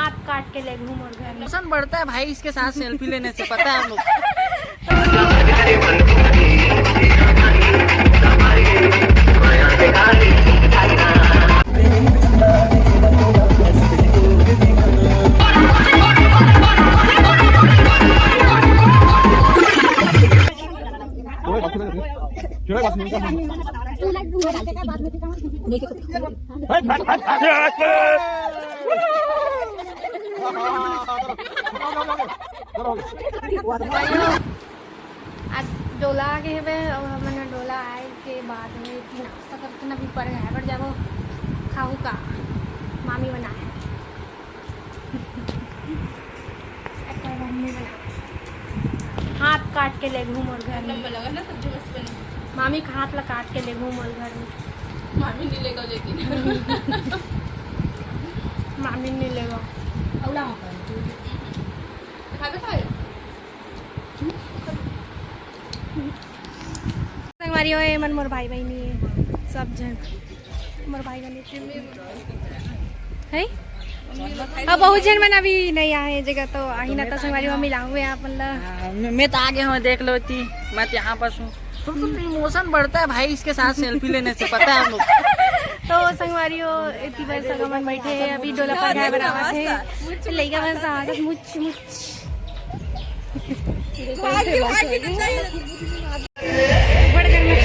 हाथ काट के ले घूम और घर में। मौसम बढ़ता है भाई इसके साथ सेल्फी लेने से, पता है हम लोग। आज डोला के हुए और हमने डोला आए के बाद में नाश्ता करके ना भी पर गया पर जब खाऊ का मामी बना है हाथ काट के ले घूम और घर में लगा ना सब्जी बस बनी। मामी का हाथ ला काट के ले घूम और घर में। मामी नहीं लेगा लेकिन मामी नहीं लेगा संगवारी होए मन मोर भाई बहनी है सब जन मोर भाई बहनी है। अब बहुत जन मन अभी नहीं आए जगह तो आई ना तो संगवारी में मिलाऊंगे आप मैं तो आगे हूँ, देख लो थी मैं यहाँ पर हूँ। तो इमोशन बढ़ता है भाई इसके साथ सेल्फी लेने से, पता है हम लोग। तो संगवारी हो इतनी बार सगमन बैठे अभी डोला पर गए बराबर थे लइका मन साहस मुछ मुछ बड़ घर में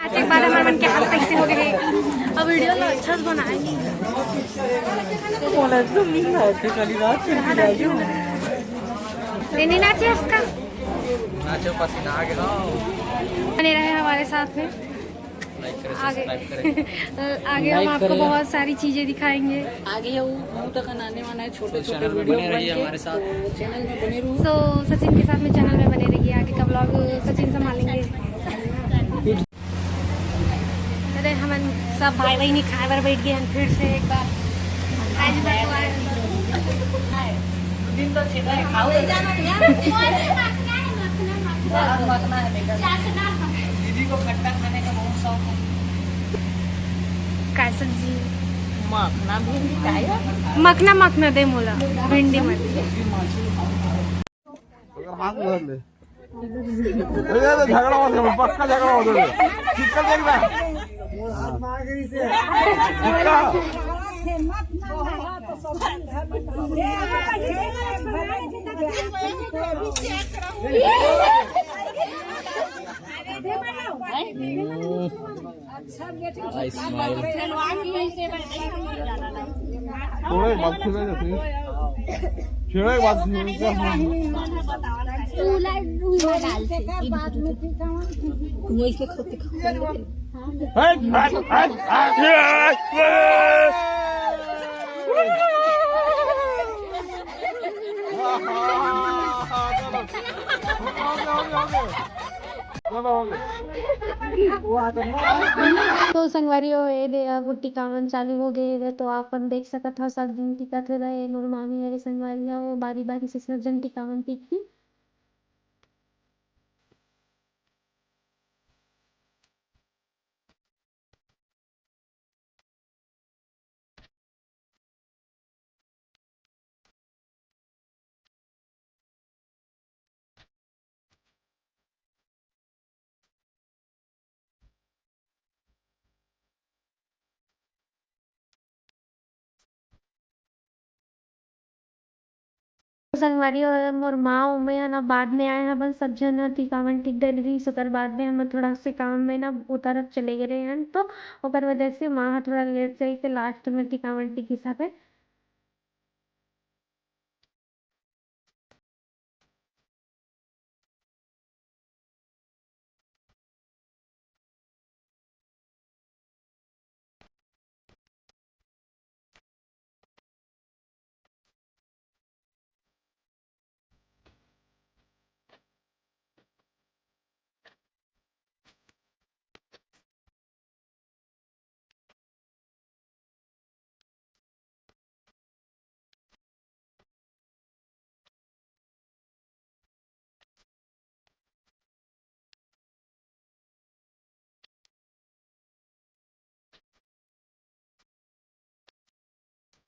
आज एक बार हमारे मन के हाल कैसे हो गए। अब वीडियो लो अच्छा से बनाएंगे। लेनी नाचे उसका नाचो पसीना आ गया। बने रहे हमारे साथ में। आगे आगे हम आपको बहुत सारी चीजें दिखाएंगे। आगे वो तक आने वाला है, छोटे छोटे वीडियो बने हमारे साथ चैनल में बने रहो। तो सचिन के साथ में चैनल में बने रहिए। आगे का ब्लॉग सचिन संभालेंगे। अरे हम सब भाई बहनी खाए बार बैठ गए हम फिर से एक बार। दिन तो छिटा है खाओ दीदी को खट्टा खाने का बहुत शौक है। काय सब्जी मखना भिंडी खाया मखना मखना दे मोला भिंडी मत झगड़ा होता पक्का झगड़ा होता चिक्का देखना थोड़े बात छेड़े बात तो संगवारियों टीकावन चालू हो गए तो अपन देख सकत हो सब दिन टिकत रहे मोर मामी मेरे संगवारियों बारी बारी से सब जन टिकावन टिकती। संगवारी और मोर माँ में है ना बाद में आए हैं बस सब जन टिकावन टिक डली सुकर बाद में हम थोड़ा से काम में ना उतर चले गए हैं तो ओकर वजह से माँ थोड़ा लेट से लास्ट में टिकावन टिक हिसाब है।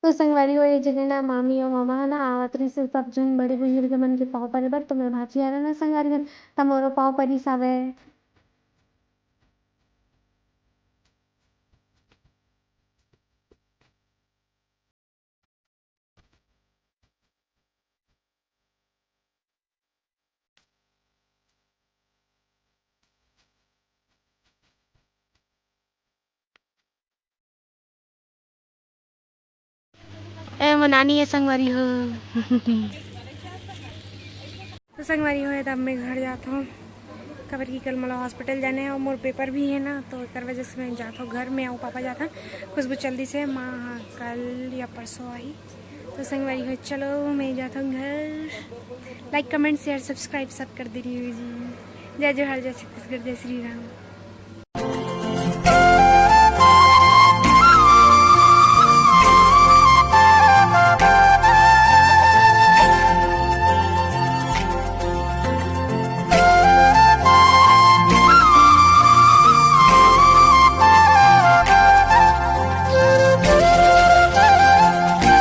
तो संगवारी हो एक जगह ना मामी और मामा है ना आवत रही से सब जन बड़े बुजुर्ग मन के पाँव परे बर तो मैं भाची आ रहा ना संगवारी जन तमोरो पाँव परी सावे। ए मनानी है संगवारी हो। तो संगवारी हो तब मैं घर जाता हूँ खबर की कल मतलब हॉस्पिटल जाने और मोर पेपर भी है ना तो एक वजह से मैं जाता हूँ घर में आऊँ पापा जाता खुशबू जल्दी से माँ कल या परसों आई तो संगवारी हो चलो मैं जाता हूँ घर। लाइक कमेंट शेयर सब्सक्राइब सब कर दे रही हूँ जी। जय जोहार जय छत्तीसगढ़ जय श्री राम।